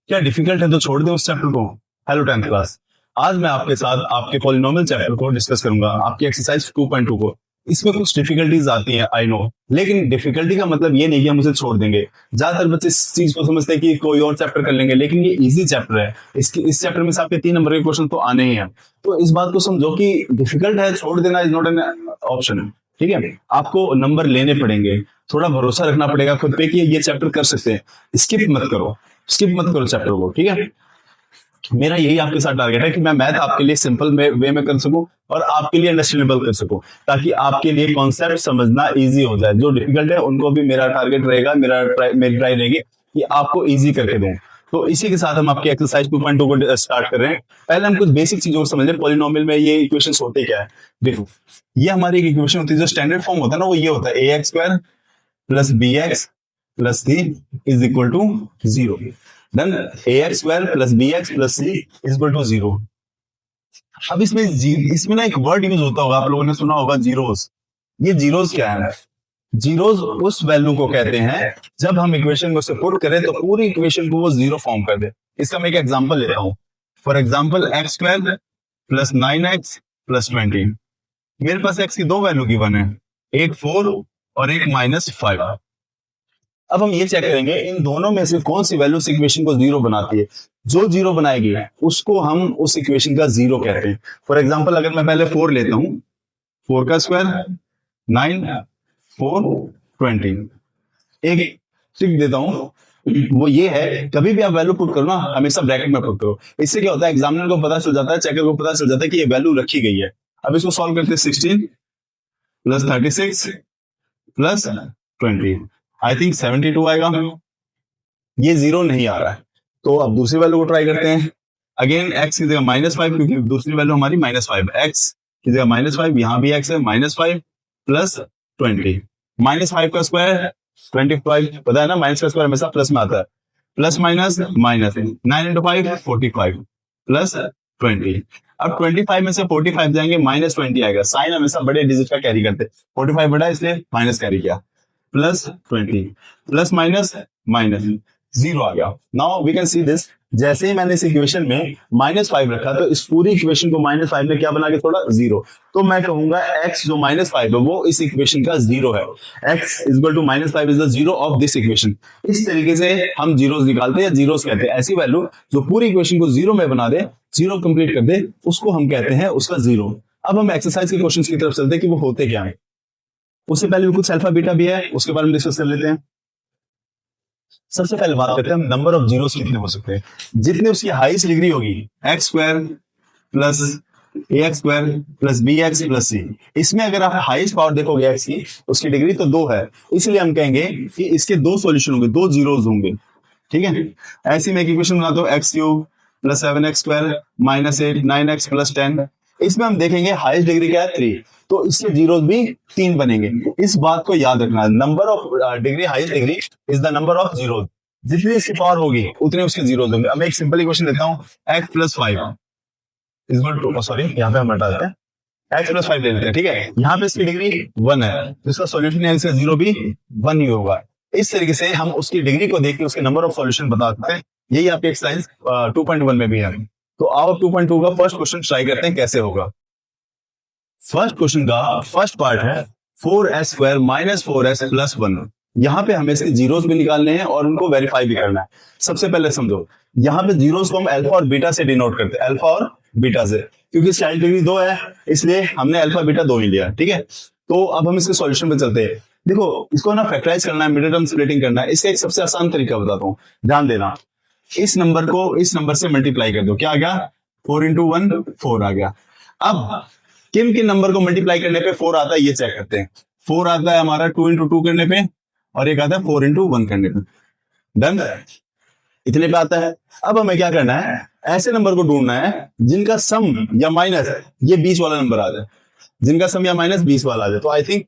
क्या डिफिकल्ट है तो छोड़ दें उस चैप्टर को। हेलो 10th क्लास, आज मैं आपके साथ आपके पॉलिनोमियल चैप्टर को डिस्कस करूंगा, आपकी एक्सरसाइज 2.2 को। इसमें कुछ डिफिकल्टीज आती हैं, आई नो, लेकिन डिफिकल्टी का मतलब ये नहीं कि हम उसे छोड़ देंगे। ज्यादातर बच्चे इस चीज को समझते हैं कि कोई और चैप्टर कर लेंगे, लेकिन ये इजी चैप्टर है। इस चैप्टर में से आपके 3 नंबर के क्वेश्चन तो आने ही हैं। तो इस बात को समझो कि डिफिकल्ट है, छोड़ देना इज नॉट एन ऑप्शन। ठीक है, आपको नंबर लेने पड़ेंगे, थोड़ा भरोसा रखना पड़ेगा खुद पे कि ये चैप्टर कर सकते हैं। स्किप मत करो, स्किप मत करो चैप्टर को। ठीक है, मेरा यही आपके साथ टारगेट है कि मैं मैथ आपके लिए सिंपल वे में कर सकूं और आपके लिए अंडरस्टैंडेबल कर सकूं, ताकि आपके लिए कॉन्सेप्ट समझना इजी हो जाए। जो डिफिकल्ट है उनको भी मेरा टारगेट रहेगा, मेरी ट्राई रहेगी कि आपको इजी करके दूं। तो इसी के साथ हम आपकी एक्सरसाइज 2.2 को स्टार्ट कर रहे हैं। पहले हम कुछ बेसिक चीजों को समझ लें। पॉलिनोमियल में ये इक्वेशंस होते क्या है। देखो, ये हमारी एक इक्वेशन होती है, जो स्टैंडर्ड फॉर्म होता है ना, वो ये होता है ax² plus bx plus c is equal to 0। Then ax² plus bx plus c is equal to 0। अब इसमें ना एक वर्ड यूज होता होगा, आप लोगों ने सुना होगा, जीरोस। ये जीरोस क्या है? जीरोस उस वैल्यू को कहते हैं जब हम इक्वेशन को से पुट करें तो पूरी इक्वेशन को वो जीरो फॉर्म कर दे। इसका मैं एक एग्जांपल लेता हूं। For example x² plus 9x plus 20। मेरे पास x की दो वैल्यू गिवन है, एक 4 और एक -5। अब हम ये चेक करेंगे इन दोनों में से कौन सी वैल्यू इस इक्वेशन को जीरो बनाती है। जो जीरो बनाएगी उसको हम उस इक्वेशन का जीरो कहते हैं। फॉर एग्जांपल, अगर मैं पहले 4 लेता हूं, 4 का स्क्वायर 9, 4, 20। एक ट्रिक देता हूं, वो ये है, कभी भी आप वैल्यू पुट करो ना, हमेशा ब्रैकेट में पुट करो। इससे क्या होता है, एग्जामिनर को पता चल जाता है, चेकर को पता चल जाता है कि ये वैल्यू रखी गई है। अब इसको सॉल्व करते हैं। 16 प्लस 36 प्लस 20, आई थिंक 72 आएगा। ये जीरो नहीं आ रहा है, तो अब दूसरी वैल्यू को ट्राई करते हैं। अगेन x की जगह -5, क्योंकि दूसरी वैल्यू हमारी -5। x की जगह -5, यहां भी x है, -5 प्लस 20। -5 का स्क्वायर 25, पता है ना, माइनस का स्क्वायर हमेशा प्लस में आता है। Plus minus minus, 9 into 5 45 plus 20। अब 25 में से 45 जाएंगे, -20 आएगा। साइन हमेशा बड़े डिजिट का कैरी करते हैं, 45 बड़ा इसलिए माइनस कैरी किया, plus 20 plus minus minus, zero आ गया। Now we can see this, जैसे ही मैंने इस इक्वेशन में -5 रखा तो इस पूरी इक्वेशन को -5 में क्या बना के थोड़ा जीरो। तो मैं कहूंगा x जो -5 है वो इस इक्वेशन का जीरो है। x is equal to -5 is the zero of this equation. इस तरीके से हम जीरोस निकालते हैं, या जीरोस कहते हैं ऐसी वैल्यू जो पूरी इक्वेशन को जीरो में बना दे, जीरो कंप्लीट कर दे, उसको हम कहते हैं उसका जीरो। अब हम एक्सरसाइज के क्वेश्चन की तरफ चलते हैं कि वो होते क्या है। उससे पहले कुछ अल्फा बीटा भी है, उसके बारे में डिस्कस कर लेते हैं। सबसे पहले बात करते हैं हम नंबर ऑफ जीरोस कितने हो सकते हैं। जितने उसकी हाईएस्ट डिग्री होगी, x² plus ax² plus bx plus c। इसमें अगर आप हाईएस्ट पावर देखोगे x की, उसकी डिग्री तो 2 है, इसलिए हम कहेंगे कि इसके दो सॉल्यूशन होंगे, दो जीरोस होंगे। ठीक है, ऐसी मैं एक इक्वेशन बनाता हूं, x³ plus 7x² minus 8 9x plus 10। इसमें हम देखेंगे हाईएस्ट डिग्री क्या है, 3, तो इसके जीरोस भी 3 बनेंगे। इस बात को याद रखना, number of degree, highest degree is the number of zeros. जितनी इसकी पावर होगी उतने उसके जीरोस होंगे। अब मैं एक सिंपल इक्वेशन देता हूं, x plus 5 is equal to, sorry यहाँ पे हम हटा देते हैं, x प्लस 5 ले लेते हैं। ठीक है, यहाँ पे इसकी डिग्री 1 है, तो इसका सॉल्यूशन है, इसका जीरो भी 1 ही होगा। इस तरीके से हम उसकी डिग्री को देख के उसके नंबर ऑफ सॉल्यूशन बता सकते हैं। यही आपके एक्सरसाइज 2.1 में भी है। तो आप 2.2 का फर्स्ट क्वेश्चन ट्राई करते हैं कैसे होगा। फर्स्ट क्वेश्चन का फर्स्ट पार्ट है 4s² माइनस 4s प्लस 1। यहाँ पे हमें इसके जीरोस भी निकालने हैं और उनको वेरीफाई भी करना है। सबसे पहले समझो, यहाँ पे जीरोस को हम अल्फा और बीटा से डिनोट करते हैं, अल्फा और बीटा से, क्योंकि चाइल्ड डिग्री 2 है, इसलिए हमने अल्फा बीटा 2 ही लिया। ठीक है, तो अब हम इसके सॉल्यूशन पे चलते हैं। देखो, इसको ना फैक्टराइज करना है, मिडिल टर्म स्प्लिटिंग करना है। इसका एक सबसे आसान तरीका बताता हूँ, ध्यान देना। इस नंबर को इस नंबर से मल्टीप्लाई कर दो, क्या आ गया, 4 इंटू 1 4 आ गया। अब किन किन नंबर को मल्टीप्लाई करने पे 4 आता है ये चेक करते हैं। 4 आता है हमारा 2 इंटू 2 करने पे, और एक आता है 4 इंटू 1 करने पे। डन, इतने पे आता है। अब हमें क्या करना है, ऐसे नंबर को ढूंढना है जिनका सम या माइनस ये 20 वाला नंबर आ जाए, जिनका सम या माइनस 20 वाला आ जाए। तो आई थिंक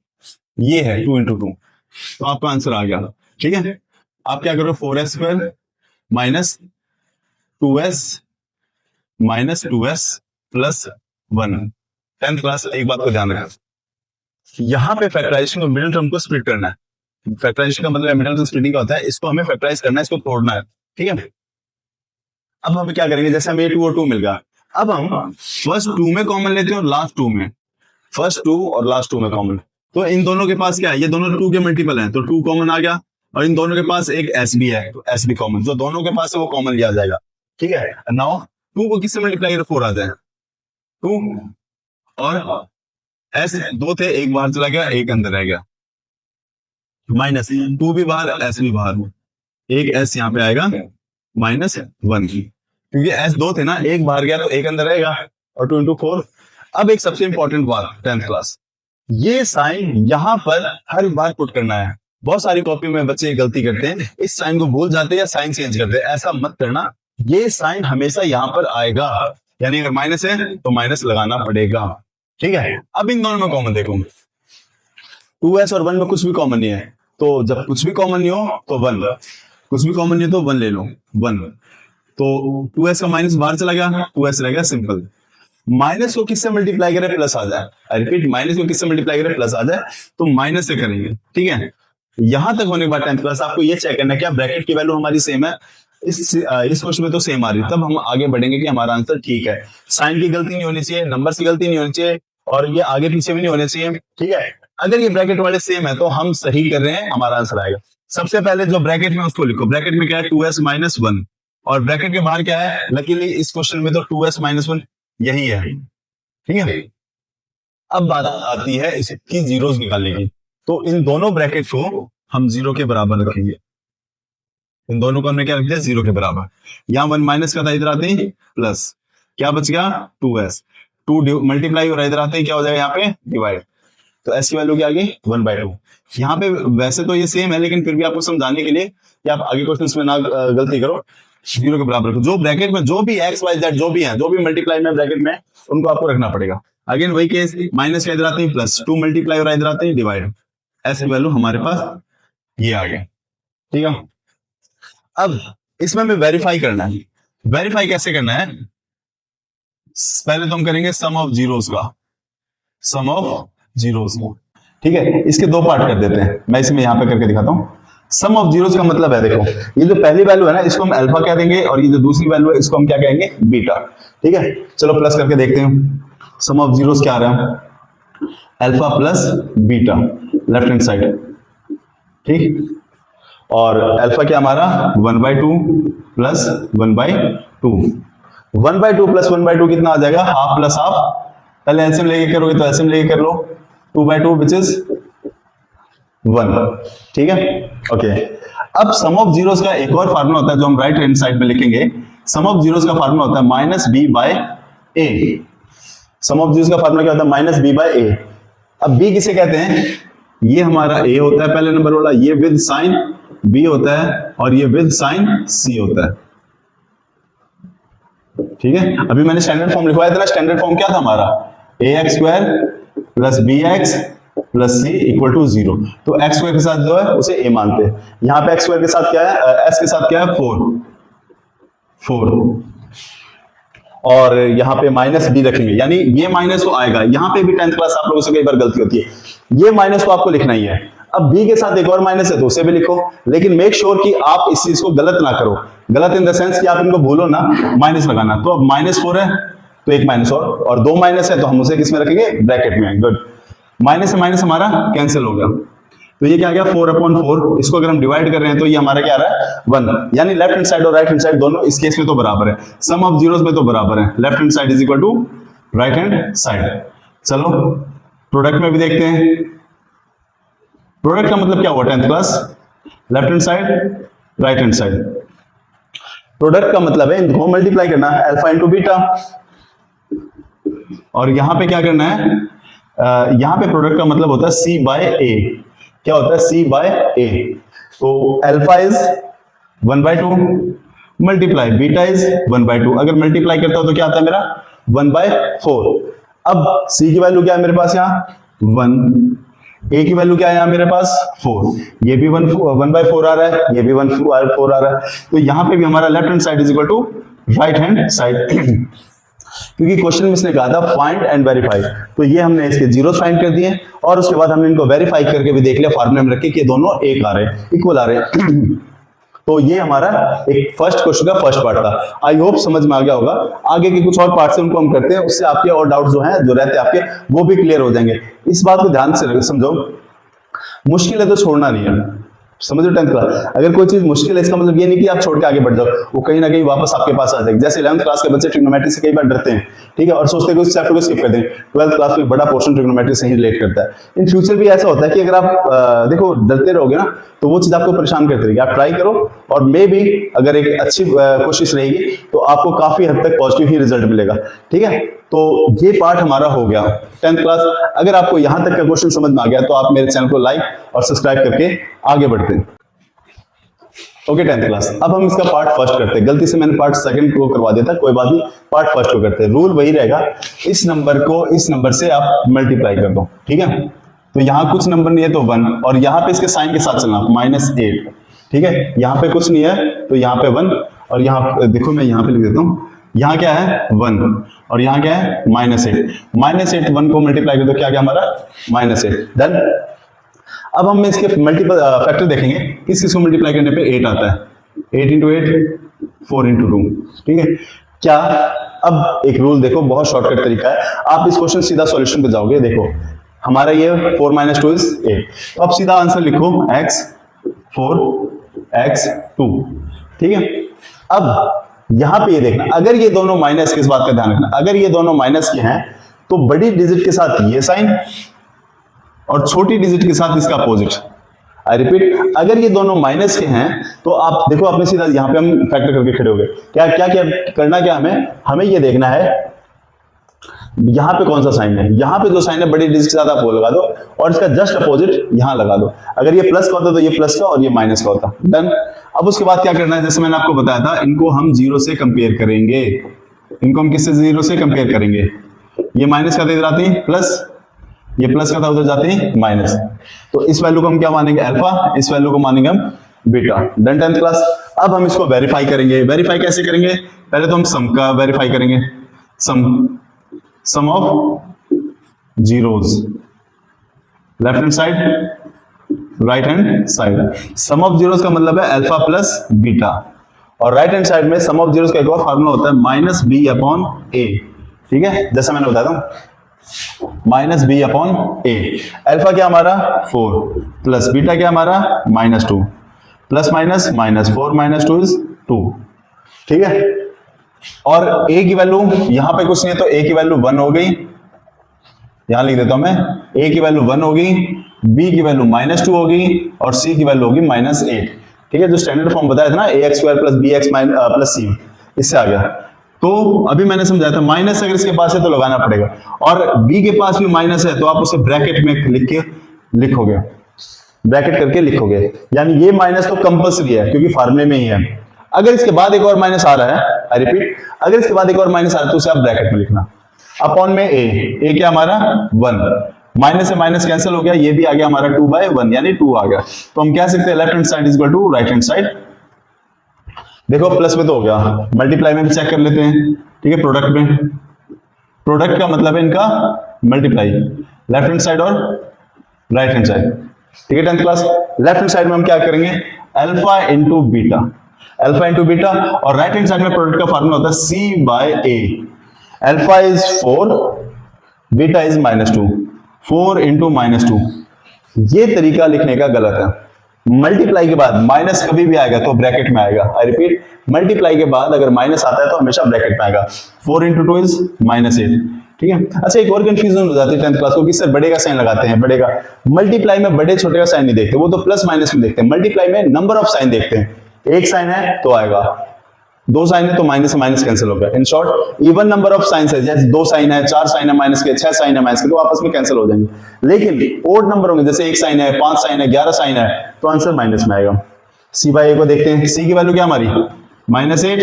ये है 2 इंटू 2, तो आपका आंसर आ गया। ठीक है, आप क्या करो, 4s² minus 2s minus 2s plus 1। 10th class, एक बात को ध्यान रखना, यहां पे फैक्टराइजेशन को मिडिल टर्म को स्प्लिट करना है। फैक्टराइजेशन का मतलब मिडिल टर्म स्प्लिटिंग का होता है, इसको हमें फैक्टराइज करना है, इसको तोड़ना है। ठीक है, अब हम क्या करेंगे, जैसे हमें 2 और 2 मिल गया, अब हम फर्स्ट 2 में कॉमन लेते हैं और लास्ट 2 में, फर्स्ट 2 और लास्ट 2 में कॉमन। तो इन दोनों के पास क्या है, ये दोनों 2 के मल्टीपल हैं, तो 2 कॉमन आ गया, और इन दोनों के पास एक एस भी है, तो एस भी कॉमन, जो दोनों के पास है वो कॉमन लिया जाएगा। ठीक है, नाउ 2 को किससे मल्टीप्लाई करें, 4 आ जाए, 2 और एस 2 थे, एक बाहर चला गया, एक अंदर रह गया, माइनस 2 भी बाहर, एस भी बाहर, एक एस यहाँ पे आएगा -1, क्योंकि एस 2 थे ना, एक बाहर गया तो एक अंदर रहेगा, और 2 × 4। अब एक सबसे इंपॉर्टेंट बात 10th क्लास, ये साइन यहां पर हर बार पुट करना है। बहुत सारी कॉपी में बच्चे गलती करते हैं, इस साइन को भूल जाते हैं या साइन चेंज करते हैं, ऐसा मत करना, ये साइन हमेशा यहां पर आएगा, यानी अगर माइनस है तो माइनस लगाना पड़ेगा। ठीक है, अब इन दोनों में कॉमन देखो, 2s और 1 में कुछ भी कॉमन नहीं है, तो जब कुछ भी कॉमन नहीं हो तो 1, कुछ भी कॉमन नहीं हो तो 1 ले लो, 1, तो 2s का माइनस बाहर चला गया, 2s रह गया सिंपल। माइनस को किससे मल्टीप्लाई करें, प्लस आ जाए, आई रिपीट, माइनस को किससे मल्टीप्लाई करें, प्लस आ जाए, तो माइनस से करेंगे। ठीक है, यहां तक होने के बाद 10th क्लास आपको ये चेक करना है क्या ब्रैकेट की वैल्यू हमारी सेम है, इस क्वेश्चन में तो सेम आ रही है, तब हम आगे बढ़ेंगे कि हमारा आंसर ठीक है। साइन की गलती नहीं होनी चाहिए, नंबर की गलती नहीं होनी चाहिए, और ये आगे पीछे भी नहीं होने चाहिए। ठीक है, अगर ये ब्रैकेट वाले सेम है तो हम सही कर रहे हैं, हमारा आंसर आएगा। सबसे पहले जो ब्रैकेट में उसको लिखो, ब्रैकेट में क्या है, 2s - 1, और ब्रैकेट के बाहर क्या है, लकीली इस क्वेश्चन में तो 2s - 1 यही है। ठीक है, अब बात आती है इसकी जीरोस निकालने की, तो इन दोनों ब्रैकेट को हम 0 के बराबर रखेंगे, इन दोनों को हमने क्या रख दिया, 0 के बराबर। यहाँ 1 माइनस का था, इधर आते ही प्लस, क्या बच गया, 2s, 2 मल्टीप्लाई हो रहा है, इधर आते ही क्या हो जाएगा, यहाँ पे डिवाइड, तो s की वैल्यू क्या आ गई, 1/2। यहाँ पे वैसे तो ये सेम है, लेकिन फिर भी आपको समझाने के लिए कि आप आगे क्वेश्चन में ना गलती करो, 0 के बराबर रखो, जो ब्रैकेट में जो भी x y z जो भी है, जो भी मल्टीप्लाई में ब्रैकेट में, उनको आपको रखना पड़ेगा। अगेन वही केस, माइनस का इधर आते ही प्लस, 2 मल्टीप्लाई हो रहा है, इधर आते ही डिवाइड, s की वैल्यू हमारे पास ये आ गया। ठीक है, अब इसमें हमें वेरीफाई करना है, वेरीफाई कैसे करना है, पहले तो हम करेंगे सम ऑफ जीरोस का, सम ऑफ जीरोस का। ठीक है, इसके 2 पार्ट कर देते हैं, मैं इसमें यहां पे करके दिखाता हूं। सम ऑफ जीरोस का मतलब है, देखो ये जो पहली वैल्यू है ना, इसको हम अल्फा कह देंगे, और ये जो दूसरी वैल्यू है इसको हम क्या कहेंगे, बीटा। ठीक है, चलो प्लस करके देखते हैं, सम ऑफ जीरोस क्या आ रहा है, alpha plus beta, left hand side. ठीक, और अल्फा क्या हमारा 1/2 प्लस 1/2, 1/2 प्लस 1/2 कितना आ जाएगा, हाफ प्लस हाफ, पहले एलसीएम लेके करोगे तो एलसीएम लेके कर लो, 2/2 विच इज 1। ठीक है, ओके। अब सम ऑफ जीरोस का एक और फार्मूला होता है जो हम राइट हैंड साइड में लिखेंगे, सम ऑफ जीरोस का फार्मूला होता है -b/a। सम ऑफ जीरोस का फार्मूला क्या होता है, -b/a। अब b किसे कहते हैं, ये हमारा a होता है पहले नंबर वाला, ये विद साइन b होता है, और ये विद साइन c होता है। ठीक है, अभी मैंने स्टैंडर्ड फॉर्म लिखवाया था ना, स्टैंडर्ड फॉर्म क्या था हमारा, ax² + bx + c = 0। तो x² के साथ जो है उसे a मानते हैं, यहाँ पे x² के साथ क्या है, s के साथ क्या है, 4, और यहाँ पे -b रखेंगे, यानी ये माइनस तो आएगा, यहाँ पे भी 10th क्लास आप लोगों से कई बार गलती होती है, ये माइनस को आपको लिखना ही है। अब b के साथ एक और माइनस है तो उसे भी लिखो, लेकिन मेक श्योर कि आप इस चीज को गलत ना करो, गलत इन द सेंस कि आप इनको भूलो ना, माइनस लगाना। तो अब -4 है तो एक माइनस और 2 माइनस है तो हम उसे किसमें रखेंगे, ब्रैकेट में। गुड, माइनस से माइनस हमारा कैंसिल हो गया, तो ये क्या आ गया 4/4। इसको अगर हम डिवाइड कर रहे हैं तो ये हमारा क्या आ रहा है 1, यानी लेफ्ट हैंड साइड और राइट हैंड साइड दोनों इस केस में तो बराबर है, सम ऑफ जीरोस में तो बराबर है, left hand side is equal to right hand side. चलो प्रोडक्ट में भी देखते हैं, प्रोडक्ट का मतलब क्या हुआ 10th class, left hand side right hand side. Product का मतलब है इनको मल्टीप्लाई करना है, अल्फा इंटू बीटा, और यहां पे क्या करना है, यहां पे प्रोडक्ट का मतलब होता है c/a। क्या होता है, c/a। तो alpha is 1/2 multiply beta is 1/2, अगर मल्टीप्लाई करता हूं तो क्या आता है मेरा 1/4। अब c की वैल्यू क्या है मेरे पास, यहाँ 1, a की वैल्यू क्या है यहाँ मेरे पास 4, ये भी 1/4 आ रहा है, ये भी 1/4 आ रहा है, तो यहां पे भी हमारा left hand side is equal to right hand side. क्योंकि क्वेश्चन में इसने कहा था फाइंड एंड वेरीफाई, तो ये हमने इसके जीरोस फाइंड कर दिए, और उसके बाद हमने इनको वेरीफाई करके भी देख लिया, फार्मूले में रख के कि ये दोनों एक आ रहे हैं, इक्वल आ रहे हैं। तो ये हमारा एक फर्स्ट क्वेश्चन का फर्स्ट पार्ट था। आई होप समझ में आ गया होगा। आगे के कुछ और पार्ट से उनको हम करते हैं, उससे आपके और डाउट जो हैं जो रहते हैं आपके वो भी क्लियर हो जाएंगे। इस बात को ध्यान से समझो, मुश्किल है तो छोड़ना नहीं है, समझो 10th क्लास। अगर कोई चीज मुश्किल है इसका मतलब ये नहीं कि आप छोड़ के आगे बढ़ जाओ, वो कहीं ना कहीं वापस आपके पास आ जाएगी। जैसे 11th क्लास के बच्चे ट्रिग्नोमेट्री से कई बार डरते हैं, ठीक है, और सोचते हैं कि उस चैप्टर को स्किप कर दें। 12th क्लास में बड़ा पोर्शन ट्रिग्नोमेट्री से ही रिलेट करता है। इन फ्यूचर भी ऐसा होता है कि अगर आप देखो डरते रहोगे ना तो वो चीज आपको परेशान करती रहेगी। आप ट्राई करो और मे भी अगर एक अच्छी कोशिश रहेगी तो आपको काफी हद तक पॉजिटिव ही रिजल्ट मिलेगा, ठीक है। तो ये पार्ट हमारा हो गया 10th क्लास। अगर आपको यहां तक का क्वेश्चन समझ में आ गया तो आप मेरे चैनल को लाइक और सब्सक्राइब करके आगे बढ़ते हैं। ओके 10th क्लास, अब हम इसका पार्ट फर्स्ट करते हैं। गलती से मैंने पार्ट सेकंड को करवा दिया था, कोई बात नहीं, पार्ट फर्स्ट को करते हैं। रूल वही रहेगा, इस नंबर को इस नंबर से आप मल्टीप्लाई कर दो, ठीक है। तो यहाँ कुछ नंबर नहीं है तो 1, और यहाँ पे इसके साइन के साथ चलना -8, ठीक है। यहाँ पे कुछ नहीं है तो यहाँ पे 1, और यहाँ देखो मैं यहाँ पे लिख देता हूँ, यहाँ क्या है 1 और यहाँ क्या है -8। 1 को मल्टीप्लाई कर दो, क्या क्या हमारा -8। डन। अब हम इसके मल्टीपल फैक्टर देखेंगे, किस किस को मल्टीप्लाई करने पे 8 आता है। 8 × 8 4 × 2, ठीक है। क्या, अब एक रूल देखो, बहुत शॉर्टकट तरीका है। आप इस क्वेश्चन सीधा सॉल्यूशन पे जाओगे। देखो हमारा ये 4 - 2 = 8, तो अब सीधा आंसर लिखो x 4 x 2, ठीक है। अब यहां पे ये देखना, अगर ये दोनों माइनस, किस बात का ध्यान रखना, अगर ये दोनों माइनस के हैं तो बड़ी डिजिट के साथ ये साइन और छोटी डिजिट के साथ इसका अपोजिट। आई रिपीट, अगर ये दोनों माइनस के हैं तो आप देखो, आपने सीधा यहां पे हम फैक्टर करके खड़े हो गए। क्या क्या क्या करना, क्या हमें ये देखना है यहां पे कौन सा साइन है। यहां पे जो साइन है बड़ी डिजिट के साथ आप वो लगा दो, और इसका जस्ट अपोजिट यहां लगा दो। अगर ये प्लस का होता तो ये प्लस का और ये माइनस का होता। डन। अब उसके बाद क्या करना है, जैसे मैंने आपको बताया था, इनको हम 0 से कंपेयर करेंगे। इनको हम किससे 0 से कंपेयर करेंगे? ये माइनस का इधर आते हैं प्लस, ये प्लस का था उधर जाते हैं माइनस। तो इस वैल्यू को हम क्या मानेंगे? अल्फा। इस वैल्यू को मानेंगे हम बीटा। Done 10th class. अब हम इसको वेरीफाई करेंगे। वेरीफाई कैसे करेंगे? पहले तो हम सम का वेरीफाई करेंगे। Sum of zeros, left hand side, right hand side. Sum of zeros का मतलब है अल्फा प्लस बीटा, और राइट हैंड साइड में सम ऑफ जीरोस का एक और फार्मूला होता है -b/a। ठीक है, जैसा मैंने बताया था, -b/a। अल्फा क्या हमारा 4 प्लस बीटा क्या हमारा -2, प्लस माइनस -4 - 2 = 2। ठीक है, और a की वैल्यू यहां पे कुछ नहीं है तो a की वैल्यू 1 हो गई। यहां लिख देता हूं मैं, a की वैल्यू 1 हो गई, b की वैल्यू -2 हो गई, और c की वैल्यू होगी -8। ठीक है, जो स्टैंडर्ड फॉर्म बताया था ना, ax² + bx + c, इससे आ गया। तो अभी मैंने समझाया था, माइनस अगर इसके पास है तो लगाना पड़ेगा, और b के पास भी माइनस है तो आप उसे ब्रैकेट में लिख के लिखोगे, ब्रैकेट करके लिखोगे। यानी ये माइनस तो कंपल्सरी है क्योंकि फार्मूले में ही है। अगर इसके बाद एक और माइनस आ रहा है, आई रिपीट, अगर इसके बाद एक और माइनस आ रहा है तो उसे आप ब्रैकेट में लिखना। अपॉन में a क्या हमारा 1, माइनस से माइनस कैंसिल हो गया, ये भी आ गया हमारा 2/1 यानी 2 आ गया। तो हम कह सकते हैं left hand side = right hand side. देखो प्लस में तो हो गया, मल्टीप्लाई में भी चेक कर लेते हैं। ठीक है, प्रोडक्ट में, प्रोडक्ट का मतलब है इनका मल्टीप्लाई, लेफ्ट हैंड साइड और राइट हैंड साइड। ठीक है 10th class, left hand side में हम क्या करेंगे? Alpha into beta, alpha into beta, और राइट हैंड साइड में प्रोडक्ट का फार्मूला होता है c/a। Alpha is 4, beta is -2, 4 × -2। ये तरीका लिखने का गलत है। मल्टीप्लाई के बाद माइनस कभी भी आएगा तो ब्रैकेट में आएगा। आई रिपीट, मल्टीप्लाई के बाद अगर माइनस आता है तो हमेशा ब्रैकेट में आएगा। 4 × 2 = -8। ठीक है, अच्छा एक और कंफ्यूजन हो जाती है 10th क्लास को कि सर बड़े का साइन लगाते हैं, बड़े का। मल्टीप्लाई में बड़े छोटे का साइन नहीं देखते, वो तो प्लस माइनस में देखते हैं। मल्टीप्लाई में नंबर ऑफ साइन देखते हैं। एक साइन है तो आएगा, 2 साइन है तो माइनस से माइनस कैंसिल होगा। In short, even number of science है, जैसे 2 साइन है, 4 साइन है माइनस के, 6 साइन है माइनस के, तो आपस में कैंसिल हो जाएंगे। लेकिन ओड नंबर होंगे, जैसे 1 साइन है, 5 साइन है, 11 साइन है, तो आंसर माइनस में आएगा। c/a को देखते हैं, c की वैल्यू क्या हमारी -8,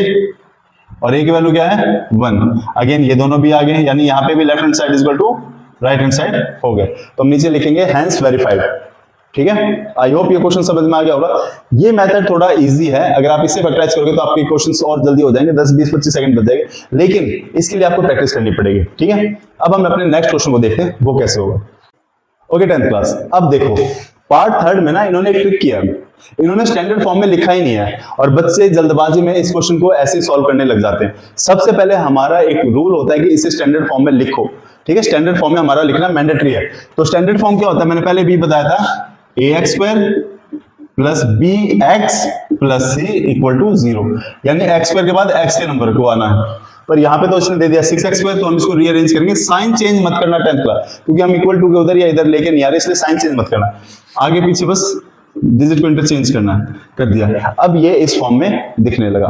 और a की वैल्यू क्या है 1। अगेन ये दोनों भी आ गए, यानी यहाँ पे भी left hand side = right hand side हो गए। तो हम नीचे लिखेंगे हैंस वेरीफाइड। ठीक है, आई होप ये क्वेश्चन समझ में आ गया होगा। ये मेथड थोड़ा इजी है, अगर आप इससे फैक्टराइज करोगे तो आपके क्वेश्चंस और जल्दी हो जाएंगे, 10 20 25 सेकंड बच जाएंगे, लेकिन इसके लिए आपको प्रैक्टिस करनी पड़ेगी। ठीक है, अब हम अपने नेक्स्ट क्वेश्चन को देखते हैं वो कैसे होगा। ओके 10th क्लास, अब देखो पार्ट थर्ड में ना इन्होंने एक ट्रिक किया, इन्होंने स्टैंडर्ड फॉर्म में लिखा ही नहीं है और बच्चे जल्दबाजी में इस क्वेश्चन को ऐसे ही सॉल्व करने लग जाते हैं। सबसे पहले हमारा एक रूल होता है कि इसे स्टैंडर्ड फॉर्म में लिखो, ठीक है, स्टैंडर्ड फॉर्म में हमारा लिखना मैंडेटरी है। तो स्टैंडर्ड फॉर्म क्या होता है, मैंने पहले भी बताया था, ax² plus bx plus c equal to 0, यानी x² के बाद x के नंबर को आना है। पर यहाँ पे तो इसने दे दिया 6x², तो हम इसको रीअरेंज करेंगे। साइन चेंज मत करना 10th क्लास, क्योंकि हम इक्वल टू के उधर या इधर लेके नहीं आ रहे, इसलिए साइन चेंज मत करना, आगे पीछे बस डिजिट को इंटरचेंज करना है, कर दिया। अब ये इस फॉर्म में दिखने लगा,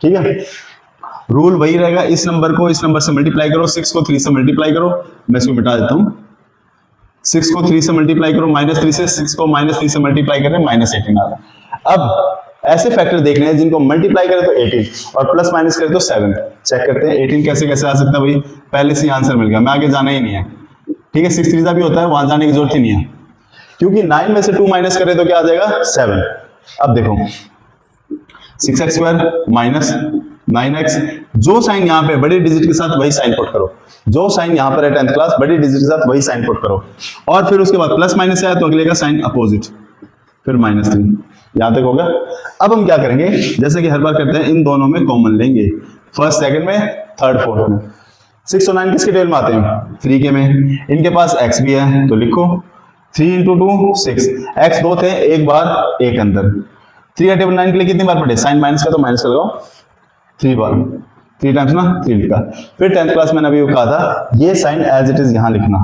ठीक है। रूल वही रहेगा, इस नंबर को इस नंबर से मल्टीप्लाई करो, 6 को 3 से मल्टीप्लाई करो, मैं इसको मिटा देता हूं, 6 को 3 से मल्टीप्लाई करो -3 से, 6 को -3 से मल्टीप्लाई करें -18 आ रहा। अब ऐसे फैक्टर देखने हैं जिनको मल्टीप्लाई करें तो 18 और प्लस माइनस करें तो 7। चेक करते हैं 18 कैसे कैसे आ सकता है भाई, पहले से आंसर मिल गया, मैं आगे जाना ही नहीं है, ठीक है। 6 3 भी होता है, वहां जाने की जरूरत ही नहीं है, क्योंकि 9 में से 2 माइनस करें तो क्या आ जाएगा 7। अब देखो 6x² माइनस 9x, जो साइन यहाँ पे बड़ी डिजिट के साथ वही साइन पुट करो, जो साइन यहाँ पर है 10th क्लास बड़ी डिजिट के साथ वही साइन पुट करो, और फिर उसके बाद प्लस माइनस आया तो अगले का साइन अपोजिट, फिर -3, यहां तक होगा। अब हम क्या करेंगे, जैसे कि हर बार करते हैं, इन दोनों में कॉमन लेंगे, फर्स्ट सेकंड में थर्ड फोर्थ में। 6 और 9 किसके टेबल में आते हैं, 3 के में, इनके पास x भी है तो लिखो 3 × 2 6, x 2 थे, एक बार एक अंदर। 3 का टेबल 9 के लिए कितनी बार पढ़े, साइन माइनस का तो माइनस कर लगाओ 3 बार, 3 टाइम्स ना 3 लिखा। फिर 10th क्लास मैंने अभी कहा था ये साइन एज इट इज यहां लिखना,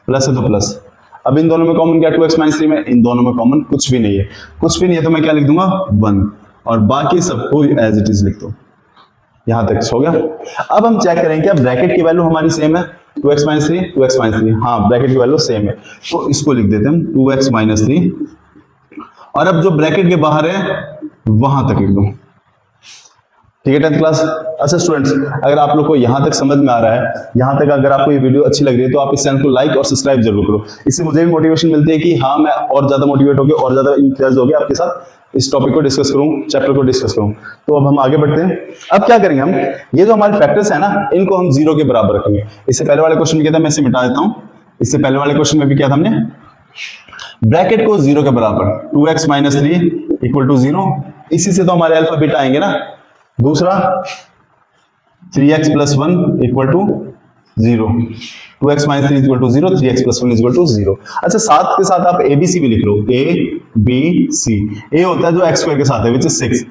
प्लस है तो प्लस। अब इन दोनों में कॉमन क्या, 2x - 3 में, इन दोनों में कॉमन कुछ भी नहीं है, कुछ भी नहीं है तो मैं क्या लिख दूंगा 1, और बाकी सबको एज इट इज लिख दो। यहां तक हो गया। अब हम चेक करेंगे क्या ब्रैकेट की वैल्यू हमारी सेम है, 2x - 3 2x - 3, हाँ ब्रैकेट की वैल्यू सेम है, तो इसको लिख देते हैं 2x - 3, और अब जो ब्रैकेट के बाहर है वहां तक लिख दो, ठीक है 10th क्लास। अच्छा स्टूडेंट्स, अगर आप लोग को यहाँ तक समझ में आ रहा है, यहाँ तक अगर आपको ये वीडियो अच्छी लग रही है तो आप इस चैनल को लाइक और सब्सक्राइब जरूर करो, इससे मुझे भी मोटिवेशन मिलती है कि हाँ मैं और ज्यादा मोटिवेट होकर और ज्यादा इंटरेस्ट हो गया आपके साथ इस टॉपिक को डिस्कस करूं, चैप्टर को डिस्कस करूं। तो अब हम आगे बढ़ते हैं। अब क्या करेंगे हम, ये जो हमारे फैक्टर्स है ना, इनको हम 0 के बराबर रखेंगे। इससे पहले वाले क्वेश्चन में क्या था, मैं इसे मिटा देता हूं, इससे पहले वाले क्वेश्चन में भी क्या था हमने, ब्रैकेट को 0 के बराबर, 2x - 3 = 0, इसी से तो हमारे अल्फा बीटा आएंगे ना। दूसरा 3x + 1 = 0, 2x - 3 = 0, 3x + 1 = 0। अच्छा साथ के साथ आप ABC भी लिख लो, ABC, A होता है जो x² के साथ है which is 6,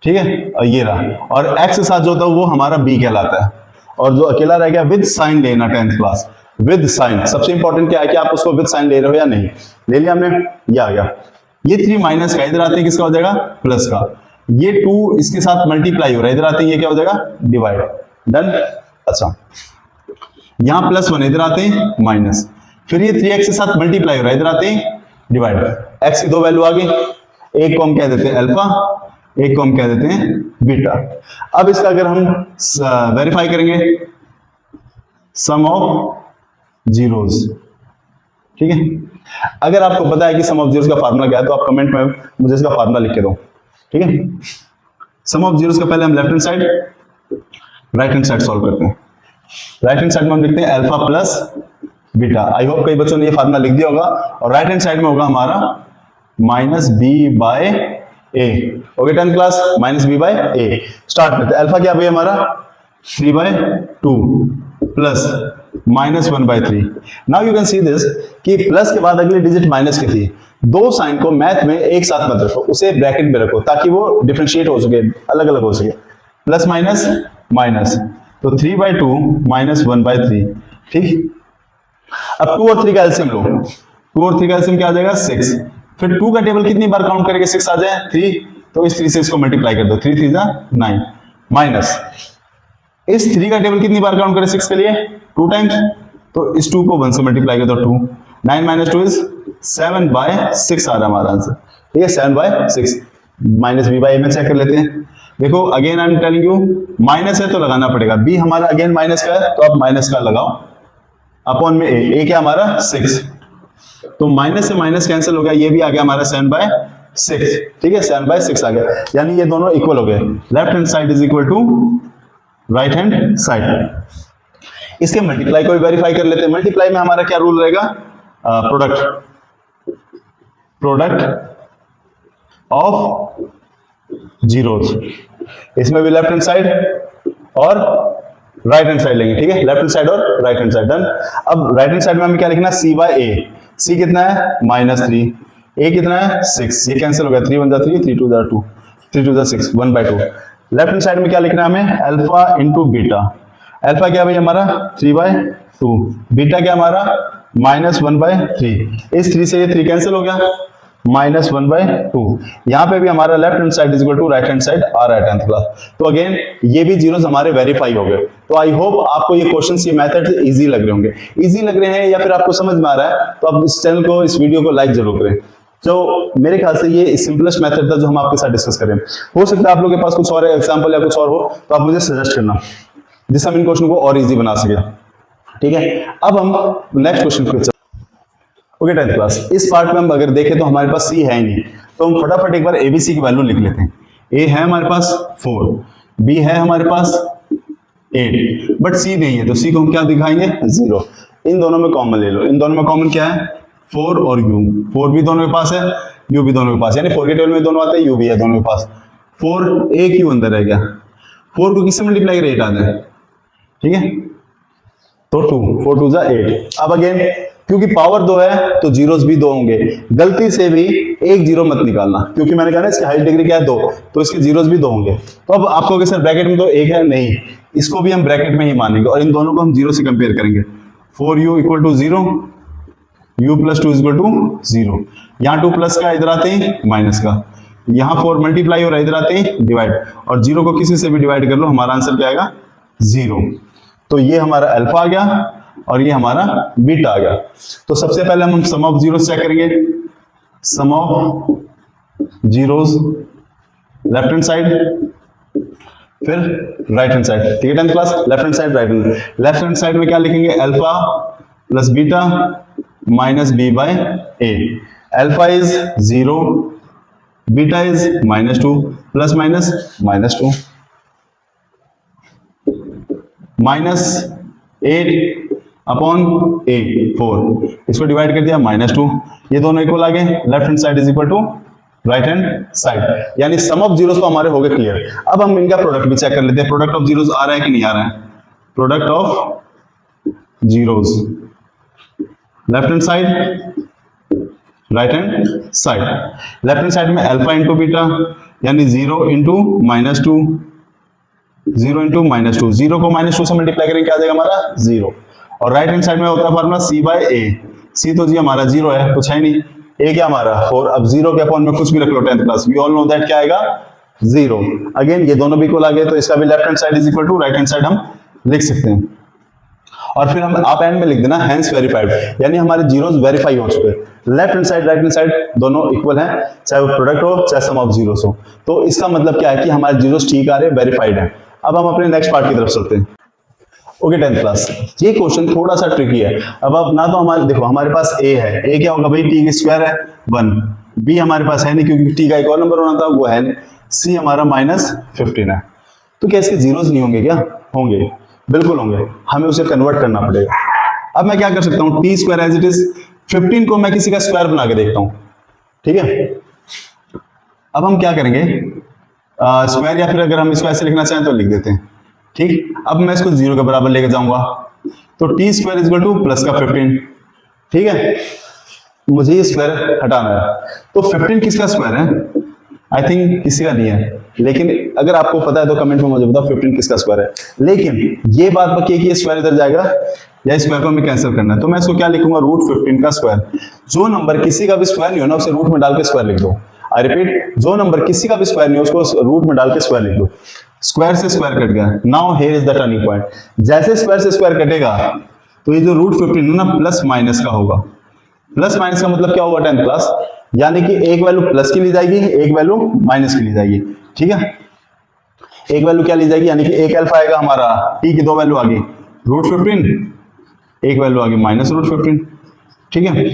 ठीक है, और ये रहा, और x के साथ जो होता है वो हमारा B कहलाता है, और जो अकेला रह गया विद साइन लेना 10th क्लास, विद साइन। सबसे इंपॉर्टेंट क्या है कि आप उसको विद साइन ले रहे हो या नहीं, ले लिया हमने, ये आ गया। ये 3 माइनस का इधर आते हैं किसका हो जाएगा, प्लस का, ये 2 इसके साथ मल्टीप्लाई हो रहा है, इधर आते हैं ये क्या हो जाएगा, डिवाइड, डन। अच्छा यहां +1 इधर आते हैं माइनस, फिर ये 3x के साथ मल्टीप्लाई हो रहा है, इधर आते हैं डिवाइड, x की 2 वैल्यू आ गई, एक को हम कह देते हैं अल्फा, एक को हम कह देते हैं बीटा। अब इसका अगर हम वेरीफाई करेंगे, सम ऑफ जीरोस, ठीक है। अगर आपको पता है कि सम ऑफ जीरोस का फार्मूला क्या है तो आप कमेंट में मुझे इसका फार्मूला लिख के दो, ठीक है। सम ऑफ जीरोस का पहले हम left hand side right hand side solve करते हैं। राइट हैंड साइड में हम लिखते हैं alpha plus beta, I hope कई बच्चों ने ये फार्मूला लिख दिया होगा, और राइट हैंड साइड में होगा हमारा -b/a, okay 10th class, -b/a। Start करते हैं, अल्फा क्या भाई हमारा 3/2 plus -1/3। Now you can see this कि प्लस के बाद अगली डिजिट माइनस की थी। दो साइन को मैथ में एक साथ मत रखो, उसे ब्रैकेट में रखो ताकि वो डिफरेंशिएट हो सके, अलग अलग हो सके, प्लस माइनस माइनस, तो 3/2 -1/3, ठीक। अब 2 और 3 का एलसीएम लो, 2 और 3 का एलसीएम क्या आ जाएगा 6, फिर 2 का टेबल कितनी बार काउंट करेंगे 6 आ जाए 3, तो इस 3 से इसको मल्टीप्लाई कर दो, 3 3 9, माइनस इस 3 का टेबल कितनी बार काउंट करें 6 के लिए 2 टाइम्स, तो इस 2 को 1 से मल्टीप्लाई कर दो 2, 9 - 2 इज 7/6 आ रहा है हमारा आंसर, ठीक है 7/6। -b/a में चेक कर लेते हैं, देखो again I am telling you, minus है तो लगाना पड़ेगा, b हमारा अगेन माइनस का है तो आप माइनस का लगाओ, अपॉन में a क्या हमारा 6, तो माइनस से माइनस कैंसिल हो गया, ये भी आ गया हमारा 7/6, ठीक है 7/6 आ गया, यानी ये दोनों इक्वल हो गए, left hand side is equal to right hand side. इसके मल्टीप्लाई को भी वेरीफाई कर लेते हैं। मल्टीप्लाई में हमारा क्या रूल रहेगा, प्रोडक्ट, प्रोडक्ट ऑफ जीरोस, इसमें भी लेफ्ट हैंड साइड और राइट हैंड साइड लेंगे, ठीक है, लेफ्ट हैंड साइड और राइट हैंड साइड, डन। अब राइट हैंड साइड में हमें क्या लिखना है, सी बाय ए, सी कितना है -3, ए कितना है 6, ये कैंसिल हो गया, 3 1 जा 3, 3 2 जा 2, 3 2 जा 6, 1/2। लेफ्ट हैंड साइड में क्या लिखना है हमें, अल्फा इंटू बीटा, अल्फा क्या भाई हमारा 3/2, बीटा क्या हमारा -1/3, इस 3 से ये 3 कैंसिल हो गया, -1/2। यहाँ पे भी हमारा left hand side is equal to right hand side आ रहा है 10th क्लास। तो अगेन ये भी जीरोस हमारे वेरीफाई हो गए। तो आई होप आपको ये क्वेश्चंस, ये मेथड इजी लग रहे होंगे। इजी लग रहे हैं या फिर आपको समझ में आ रहा है तो आप इस चैनल को, इस वीडियो को लाइक जरूर करें। तो मेरे ख्याल से ये सिंपलेस्ट मेथड था जो हम आपके साथ डिस्कस करें। हो सकता है आप लोगों के पास कुछ और एग्जाम्पल या कुछ और हो तो आप मुझे सजेस्ट करना, जिससे हम इन क्वेश्चन को और इजी बना सके, ठीक है। अब हम नेक्स्ट क्वेश्चन पे ओके 10th क्लास, इस पार्ट में हम अगर देखें तो हमारे पास सी है ही नहीं, तो हम फटाफट एक बार एबीसी की वैल्यू लिख लेते हैं। ए है हमारे पास 4, बी है हमारे पास 8, बट सी नहीं है, तो सी को हम क्या दिखाएंगे 0। इन दोनों में कॉमन ले लो, इन दोनों में कॉमन क्या है 4 और यू, 4 भी दोनों के पास है, यू भी दोनों के पास, यानी 4 के टेबल में दोनों आते हैं, यू भी है दोनों के पास। 4 एक यू अंदर रह गया, 4 को किससे मल्टीप्लाई करें 8 आ जाए, ठीक है, तो 2, 4 2 जा 8। अब अगेन क्योंकि पावर 2 है तो जीरोस भी 2 होंगे, गलती से भी एक जीरो मत निकालना, क्योंकि मैंने कहा ना इसकी हाईएस्ट डिग्री क्या है 2, तो इसके जीरोस भी 2 होंगे। तो अब आप कहोगे सर ब्रैकेट में तो 1 है, नहीं, इसको भी हम ब्रैकेट में ही मानेंगे और इन दोनों को हम 0 से कंपेयर करेंगे। 4u equal to 0, u plus 2 equal to 0, यहाँ 2 प्लस का इधर आते ही माइनस का, यहाँ 4 मल्टीप्लाई हो रहा है इधर आते ही डिवाइड, और 0 को किसी से भी डिवाइड कर लो हमारा आंसर क्या आएगा 0। तो ये हमारा अल्फा आ गया और ये हमारा बीटा आ गया। तो सबसे पहले हम सम ऑफ जीरोस चेक करेंगे, sum of zeros left hand side फिर राइट हैंड साइड, ठीक है 10th class, left hand side right hand. Left hand side में क्या लिखेंगे, alpha plus beta minus B by A, alpha is 0, beta is -2, plus minus -2, -8 upon 8 4, इसको divide कर दिया -2, ये दोनों इक्वल आ गए, left hand side is equal to right hand side, यानी सम ऑफ जीरोस तो हमारे हो गए क्लियर। अब हम इनका प्रोडक्ट भी चेक कर लेते हैं, प्रोडक्ट ऑफ जीरोस आ रहा है कि नहीं आ रहा है। Product of zeros left hand side right hand side, left hand side में अल्फा इंटू बीटा यानी 0 इंटू -2, 0 इंटू -2, 0 को -2 से मल्टीप्लाई करेंगे क्या आ जाएगा हमारा 0। और राइट हैंड साइड में होता है फॉर्मूला सी बाय ए, सी तो जी हमारा 0 है, कुछ है नहीं, ए क्या हमारा 4, अब 0 के अपॉन में कुछ भी रख लो 10th class, we all know that क्या आएगा 0। अगेन ये दोनों भी इक्वल आ गए, तो इसका भी left hand side is equal to right hand side हम लिख सकते हैं। और फिर हम आप एंड में लिख देना हैंस वेरीफाइड, यानी हमारे जीरोस वेरीफाई हो चुके हैं। Left hand side right hand side दोनों इक्वल हैं, चाहे वो प्रोडक्ट हो चाहे सम ऑफ जीरोस हो। तो इसका मतलब क्या है कि हमारे जीरोस ठीक आ रहे हैं, वेरीफाइड है। अब हम अपने नेक्स्ट पार्ट की तरफ चलते हैं। ओके 10th क्लास, ये क्वेश्चन थोड़ा सा ट्रिकी है। अब ना तो हमारे देखो हमारे पास ए है, ए क्या होगा भाई टी स्क्वायर है 1, बी हमारे पास है नहीं क्योंकि टी का एक और नंबर होना था वो है नहीं, सी हमारा -15 है। तो क्या इसके जीरोस नहीं होंगे क्या? होंगे, बिल्कुल होंगे, हमें उसे कन्वर्ट करना पड़ेगा। अब मैं क्या कर सकता हूँ, T square as it is 15 को मैं किसी का स्क्वायर बना के देखता हूँ, ठीक है। अब हम क्या करेंगे, स्क्वायर या फिर अगर हम स्क्वायर से लिखना चाहें तो लिख देते हैं, ठीक। अब मैं इसको 0 के बराबर लेके जाऊंगा, तो T square is equal two plus का 15, ठीक है। मुझे ये स्क्वायर हटाना है, तो 15 किसका स्क्वायर है? आई थिंक किसी का नहीं है, लेकिन अगर आपको पता है तो कमेंट में मुझे बताओ 15 किसका स्क्वायर है। लेकिन ये बात बची कि ये स्क्वायर इधर जाएगा या स्क्वायर को हमें कैंसिल करना है, तो मैं इसको क्या लिखूंगा, √15 का स्क्वायर। जो नंबर किसी का भी स्क्वायर नहीं हो ना उसे रूट में डाल के स्क्वायर लिख दो। आई रिपीट, जो नंबर किसी का भी स्क्वायर नहीं हो उसको रूट में डाल के स्क्वायर लिख दो। स्क्वायर से स्क्वायर कट गया, now here is the turning point. जैसे स्क्वायर से स्क्वायर कटेगा तो ये जो √15 है ना प्लस माइनस का होगा। प्लस माइनस का मतलब क्या होगा 10th क्लास, यानी कि एक वैल्यू प्लस की ली जाएगी, एक वैल्यू माइनस की ली जाएगी, ठीक है। एक वैल्यू क्या ली जाएगी, यानी कि एक अल्फा आएगा हमारा, टी की दो वैल्यू आ गई √15, एक वैल्यू आ गई -√15, ठीक है।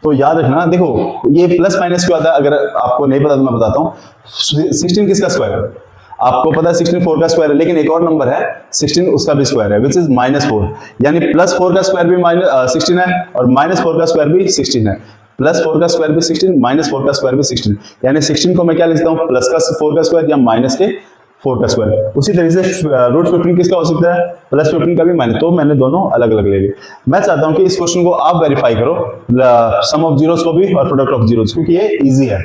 तो याद रखना, देखो ये प्लस माइनस क्यों आता है, अगर आपको नहीं पता तो मैं बताता हूँ। 16 किसका स्क्वायर है? आपको पता है 16 4 का स्क्वायर है, लेकिन एक और नंबर है 16 उसका भी स्क्वायर है, विच इज -4, यानी +4 का स्क्वायर भी 16 है और -4 का स्क्वायर भी 16 है। प्लस 4 का स्क्वायर भी 16, माइनस 4 का स्क्वायर भी 16, यानी 16 को मैं क्या लिखता हूँ, प्लस का 4 का स्क्वायर या माइनस के 4 का स्क्वायर। उसी तरीके से रूट 15 किसका हो सकता है, प्लस 15 का भी माइनस। तो मैंने दोनों अलग अलग ले लिए। मैं चाहता हूं कि इस क्वेश्चन को आप वेरीफाई करो, सम ऑफ जीरोस को भी और प्रोडक्ट ऑफ जीरोस, क्योंकि ये इजी है।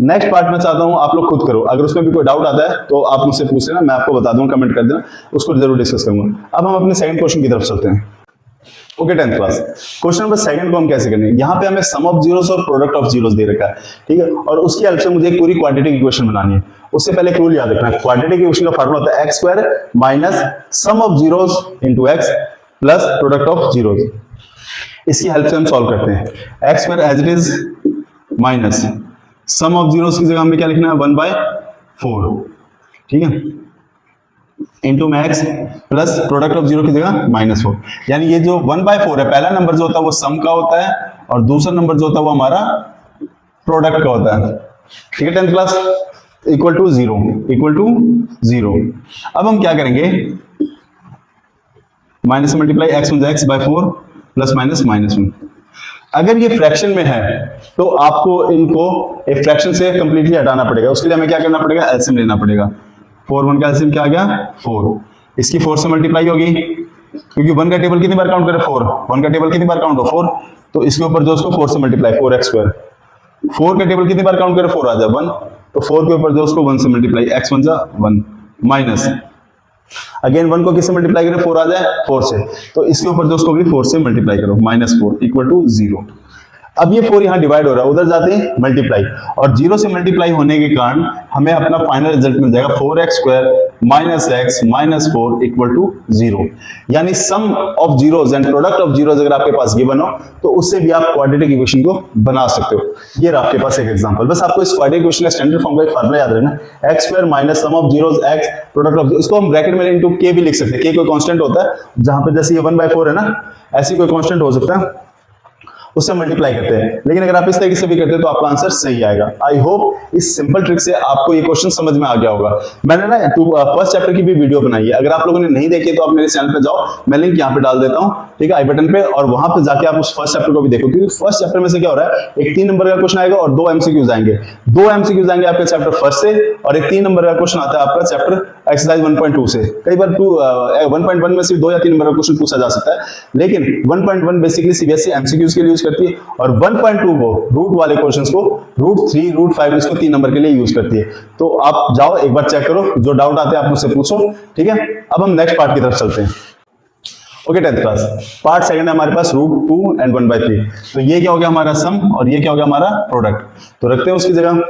नेक्स्ट पार्ट में चाहता हूं आप लोग खुद करो, अगर उसमें भी कोई डाउट आता है तो आप मुझसे पूछ लेना, मैं आपको बता दूंगा, कमेंट कर देना, उसको जरूर डिस्कस करूंगा। अब हम अपने सेकंड क्वेश्चन की तरफ चलते हैं। Okay 10th class, question number second को हम कैसे करेंगे, यहाँ पे हमें सम ऑफ जीरोस और प्रोडक्ट ऑफ जीरोस दे रखा है, ठीक है, और उसकी हेल्प से मुझे एक पूरी क्वाड्रेटिक इक्वेशन बनानी है। उससे पहले एक रूल याद रखना है, क्वाड्रेटिक इक्वेशन का फार्मूला होता है X square minus sum of zeros into X plus product of zeros. इसकी हेल्प से हम सॉल्व करते हैं, X square as it is minus sum of zeros की जगह हमें क्या लिखना है, 1/4, ठीक है, इंटू में x plus product of zero की जगह -4, यानी ये जो 1/4 है, पहला नंबर जो होता है वो सम का होता है और दूसरा नंबर जो होता है वो हमारा प्रोडक्ट का होता है, ठीक है 10th class, equal to zero. अब हम क्या करेंगे, minus multiply X one X by 4 plus minus -1। अगर ये फ्रैक्शन में है तो आपको इनको एक फ्रैक्शन से कंप्लीटली हटाना पड़ेगा। उसके लिए हमें क्या करना पड़ेगा, एलसीएम लेना पड़ेगा। 4 1 का एलसीएम क्या आ गया, 4, इसकी 4 से मल्टीप्लाई होगी, क्योंकि 1 का टेबल कितनी बार काउंट करे, 4, 1 का टेबल कितनी बार काउंट हो, 4, तो इसके ऊपर जो उसको 4 से मल्टीप्लाई, 4x स्क्वायर, 4 का टेबल कितनी बार काउंट करे, 4 आ जाए 1, तो 4 के ऊपर जो उसको 1 से मल्टीप्लाई, x 1 जा 1 माइनस, अगेन 1 को किससे मल्टीप्लाई करें, 4 आ जाए 4 से, तो इसके ऊपर जो उसको भी 4 से मल्टीप्लाई करो, -4 इक्वल टू 0। अब ये 4 यहां डिवाइड हो रहा है, उधर जाते हैं मल्टीप्लाई, और 0 से मल्टीप्लाई होने के कारण हमें अपना फाइनल रिजल्ट मिल जाएगा 4x square minus x minus 4 equal to 0। यानी sum of zeros and product of zeros अगर आपके पास गिवन हो तो उससे भी आप क्वाड्रेटिक इक्वेशन को बना सकते हो। ये रहा आपके पास एक एग्जांपल। बस आपको इस क्वाड्रेटिक इक्वेशन का स्टैंडर्ड फॉर्म का एक फार्मूला याद रखना, x square minus sum of zeros x product of, इसको हम ब्रैकेट में इनटू k भी लिख सकते हैं। k कोई कांस्टेंट होता है, जहां पे जैसे ये 1/4 है ना, ऐसी कोई कांस्टेंट हो सकता है, उससे मल्टीप्लाई करते हैं। लेकिन अगर आप इस तरीके से भी करते हैं तो आपका आंसर सही आएगा। आई होप इस सिंपल ट्रिक से आपको ये क्वेश्चन समझ में आ गया होगा। मैंने ना फर्स्ट चैप्टर की भी वीडियो बनाई है, अगर आप लोगों ने नहीं देखी तो आप मेरे चैनल पे जाओ, मैं लिंक यहाँ पे डाल देता हूँ, ठीक है, आई बटन पे, और वहां पे जाके आप उस फर्स्ट चैप्टर को भी देखो, क्योंकि फर्स्ट चैप्टर में से क्या हो रहा है, एक 3 नंबर का क्वेश्चन आएगा और 2 एमसीक्यूज आएंगे। 2 एमसीक्यूज आएंगे आपके चैप्टर फर्स्ट से, और एक 3 नंबर का क्वेश्चन आता है आपका चैप्टर एक्सरसाइज 1.2 से। कई बार 1.1 में सिर्फ 2 या 3 नंबर का क्वेश्चन पूछा जा सकता है, लेकिन 1.1 बेसिकली सीबीएसई एमसीक्यूज के लिए यूज करती है, और 1.2 को रूट वाले क्वेश्चंस को, रूट 3 रूट 5 इसको 3 नंबर के लिए यूज करती है। तो आप जाओ एक बार चेक करो, जो डाउट आते हैं आप मुझसे पूछो, ठीक है। अब हम नेक्स्ट पार्ट की तरफ चलते हैं। Okay 10th class, part second है हमारे पास रूट 2 एंड 1/3। तो ये क्या हो गया हमारा सम, और ये क्या हो गया हमारा प्रोडक्ट। तो रखते हैं उसकी जगह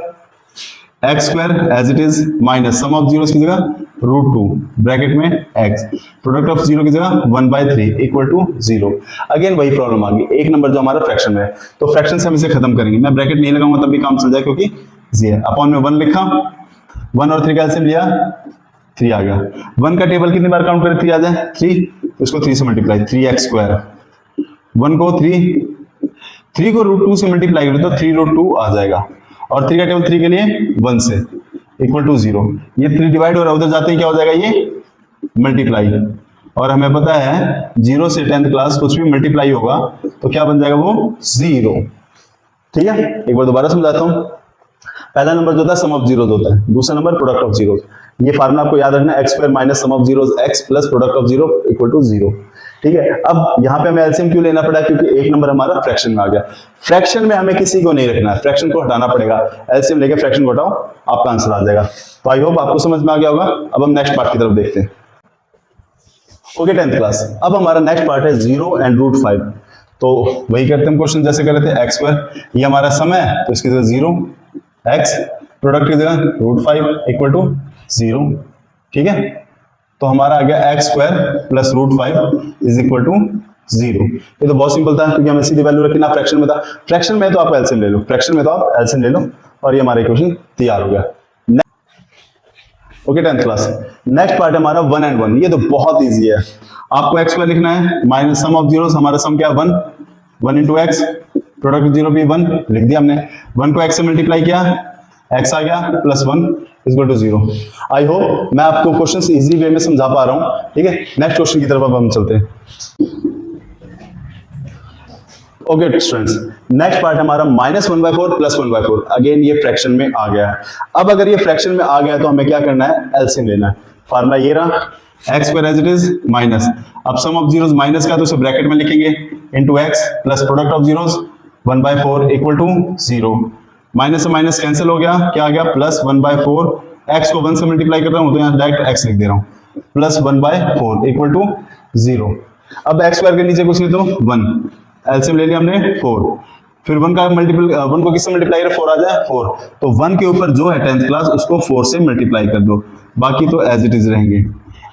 X square as it is minus sum of zeros की जगह रूट 2 ब्रैकेट में x, प्रोडक्ट ऑफ जीरो की जगह 1/3 इक्वल टू 0। अगेन वही प्रॉब्लम आ गई, एक नंबर जो हमारा फ्रैक्शन में है, तो फ्रैक्शन से हम इसे खत्म करेंगे। मैं ब्रैकेट नहीं लगाऊंगा तब भी काम चल जाए, क्योंकि ये अपॉन में 1 लिखा, 1 और 3 का एलसीएम लिया, 3 आ गया। 1 का टेबल कितनी बार काउंट करे, 3 आ जाए 3, उसको 3 से मल्टीप्लाई, 3x स्क्वायर, 1 को 3 को रूट 2 से मल्टीप्लाई करें तो 3 रूट 2 आ जाएगा, और 3 का टेबल 3 के लिए 1 से इक्वल टू 0। ये 3 डिवाइड हो रहा है, उधर जाते ही क्या हो जाएगा, ये मल्टीप्लाई, और हमें पता है 0 से 10th क्लास कुछ भी मल्टीप्लाई होगा तो क्या बन जाएगा, वो 0, ठीक है। एक बार दोबारा समझाता हूं, पहला नंबर जो होता है सम ऑफ जीरोस होता है, दूसरा नंबर प्रोडक्ट ऑफ जीरोस। ये फार्मूला आपको याद रखना है, X square minus sum of zeros X plus product of zero equal to 0, ठीक है। अब यहाँ पे हमें एलसीएम क्यों लेना पड़ा, क्योंकि एक नंबर हमारा फ्रैक्शन में आ गया। फ्रैक्शन में हमें किसी को नहीं रखना है, फ्रैक्शन को हटाना पड़ेगा, एलसीएम लेके फ्रैक्शन को हटाओ, आपका आंसर आ जाएगा। तो आई होप आपको समझ में आ गया होगा। अब हम नेक्स्ट पार्ट की तरफ देखते हैं। ओके 10th क्लास, अब हमारा नेक्स्ट पार्ट है 0 एंड रूट 5। तो वही करते हैं क्वेश्चन जैसे कर रहे थे, एक्स स्क्वायर, ये हमारा सम है तो इसकी जगह 0, एक्स प्रोडक्ट की जगह रूट 5 इक्वल टू 0, ठीक है। तो हमारा आ गया X square plus root 5 is equal to 0। ये तो बहुत सिंपल था, क्योंकि हमें सीधी वैल्यू रखी ना, फ्रैक्शन में था। फ्रैक्शन में तो आप एलसीएम ले लो, फ्रैक्शन में तो आप एलसीएम ले लो, और ये हमारा इक्वेशन तैयार हो गया। Okay 10th class, next part है हमारा 1 एंड 1। ये तो बहुत इजी है, आपको एक्स स्क्वायर लिखना है माइनस सम ऑफ जीरोस, हमारा सम क्या है 1 इंटू एक्स, प्रोडक्ट जीरो भी 1 लिख दिया हमने, 1 को एक्स से मल्टीप्लाई किया, एक्स आ गया plus 1 equal to 0। I hope मैं आपको क्वेश्चन इजी वे में समझा पा रहा हूं, ठीक है। नेक्स्ट क्वेश्चन की तरफ अब हम चलते हैं। ओके स्टूडेंट्स, नेक्स्ट पार्ट हमारा -1/4 +1/4। अगेन ये फ्रैक्शन में आ गया है। अब अगर ये फ्रैक्शन में आ गया है तो हमें क्या करना है, एलसीएम लेना है। फार्मूला ये रहा, X square as it is minus, अब सम ऑफ जीरोस माइनस का तो उसे ब्रैकेट में लिखेंगे, into X plus product of zeros 1/4 equal to 0। Minus से माइनस कैंसिल हो गया, क्या आ गया, प्लस 1/4। एक्स को 1 से मल्टीप्लाई कर रहा हूं तो यहाँ डायरेक्ट एक्स लिख दे रहा हूं, प्लस 1/4 इक्वल टू 0। अब एक्स स्क्वायर के नीचे कुछ नहीं तो 1, एलसीएम ले लिया हमने 4, फिर 1 का मल्टीपल 1 को किससे मल्टीप्लाई करें, 4 आ जाए 4, तो 1 के ऊपर जो है 10th क्लास उसको 4 से मल्टीप्लाई कर दो, बाकी तो एज इट इज रहेंगे।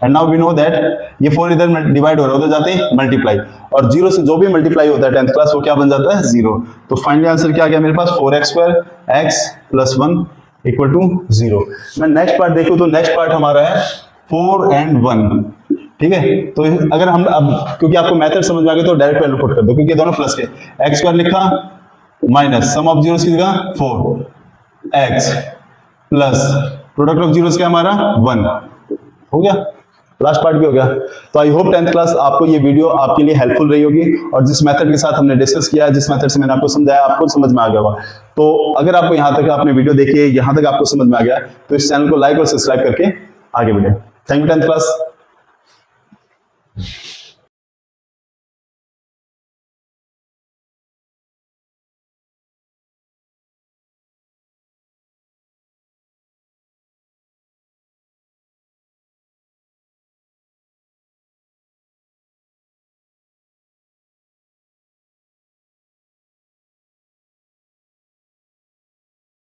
And now we know that ये 4 इधर डिवाइड हो रहा है, उधर जाते ही मल्टीप्लाई, और 0 से जो भी मल्टीप्लाई होता है 10th क्लास वो क्या बन जाता है, 0। तो फाइनली आंसर क्या आ गया मेरे पास, 4x² x plus 1 equal to 0। मैं नेक्स्ट पार्ट देखूं तो नेक्स्ट पार्ट हमारा है 4 and 1, ठीक है। तो अगर हम अब क्योंकि आपको मेथड समझ में आ गया तो डायरेक्ट वैल्यू पुट कर दो, क्योंकि दोनों प्लस के, एक्स स्क्वायर लिखा माइनस सम ऑफ जीरोस की जगह 4 x plus product of zeros क्या हमारा 1, हो गया, लास्ट पार्ट भी हो गया। तो आई होप 10th क्लास आपको ये वीडियो आपके लिए हेल्पफुल रही होगी, और जिस मेथड के साथ हमने डिस्कस किया, जिस मेथड से मैंने आपको समझाया, आपको समझ में आ गया होगा। तो अगर आपको यहाँ तक आपने वीडियो देखी है, यहाँ तक आपको समझ में आ गया, तो इस चैनल को लाइक और सब्सक्राइब करके आगे बढ़े। Thank you 10th class.